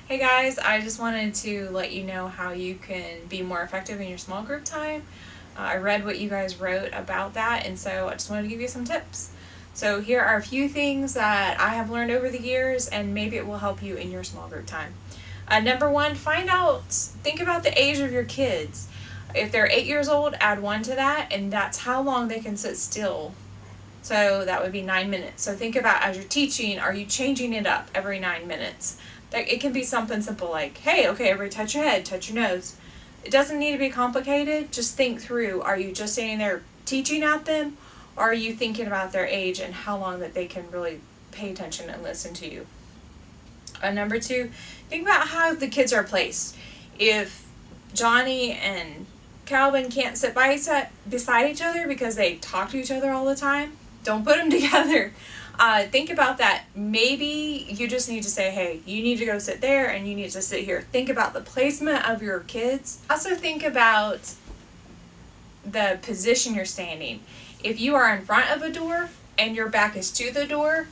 Hey guys, I just wanted to let you know how you can be more effective in your small group time. I read what you guys wrote about that, and so I just wanted to give you some tips. So here are a few things that I have learned over the years, and maybe it will help you in your small group time. Number one, think about the age of your kids. If they're 8 years old, add 1 to that, and that's how long they can sit still. So that would be 9 minutes. So think about, as you're teaching, are you changing it up every 9 minutes? It can be something simple like, hey, okay, everybody touch your head, touch your nose. It doesn't need to be complicated. Just think through, are you just standing there teaching at them? Or are you thinking about their age and how long that they can really pay attention and listen to you? Number two, think about how the kids are placed. If Johnny and Calvin can't sit beside each other because they talk to each other all the time, don't put them together. Think about that. Maybe you just need to say, hey, you need to go sit there and you need to sit here. Think about the placement of your kids. Also think about the position you're standing. If you are in front of a door and your back is to the door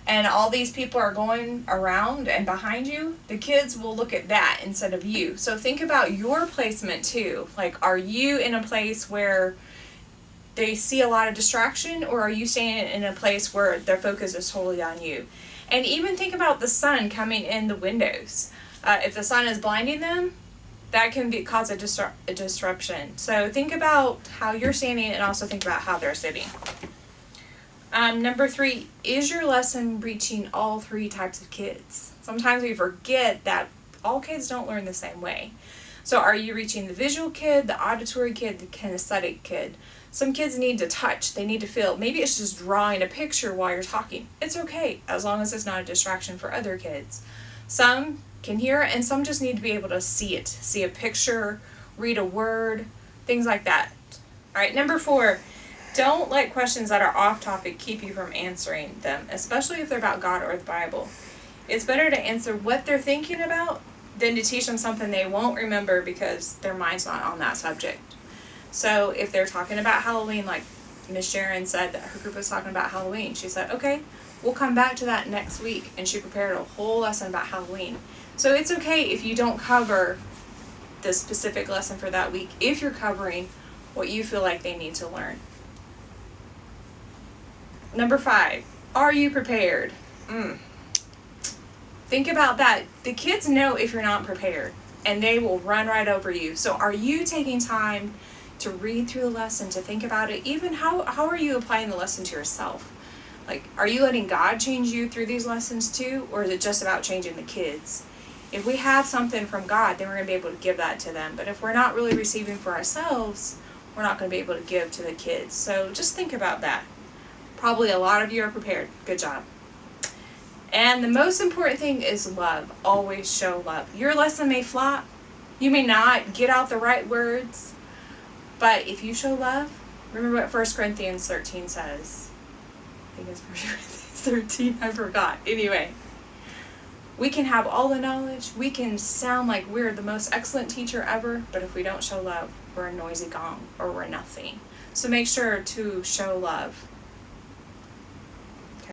and all these people are going around and behind you, the kids will look at that instead of you. So think about your placement too. Like, are you in a place where they see a lot of distraction, or are you staying in a place where their focus is totally on you? And even think about the sun coming in the windows. If the sun is blinding them, that can cause a disruption. So think about how you're standing and also think about how they're sitting. Number 3, is your lesson reaching all 3 types of kids? Sometimes we forget that all kids don't learn the same way. So are you reaching the visual kid, the auditory kid, the kinesthetic kid? Some kids need to touch, they need to feel. Maybe it's just drawing a picture while you're talking. It's okay, as long as it's not a distraction for other kids. Some can hear it, and some just need to be able to see it. See a picture, read a word, things like that. All right, number 4, don't let questions that are off topic keep you from answering them, especially if they're about God or the Bible. It's better to answer what they're thinking about than to teach them something they won't remember because their mind's not on that subject. So if they're talking about Halloween, like Miss Sharon said that her group was talking about Halloween, she said, okay, we'll come back to that next week. And she prepared a whole lesson about Halloween. So it's okay if you don't cover the specific lesson for that week, if you're covering what you feel like they need to learn. Number 5, are you prepared? Think about that. The kids know if you're not prepared, and they will run right over you. So are you taking time to read through the lesson, to think about it? Even how are you applying the lesson to yourself? Like, are you letting God change you through these lessons too, or is it just about changing the kids? If we have something from God, then we're going to be able to give that to them. But if we're not really receiving for ourselves, we're not going to be able to give to the kids. So just think about that. Probably a lot of you are prepared. Good job. And the most important thing is love. Always show love. Your lesson may flop. You may not get out the right words. But if you show love, remember what 1 Corinthians 13 says. I think it's 1 Corinthians 13. I forgot. Anyway, we can have all the knowledge. We can sound like we're the most excellent teacher ever. But if we don't show love, we're a noisy gong or we're nothing. So make sure to show love.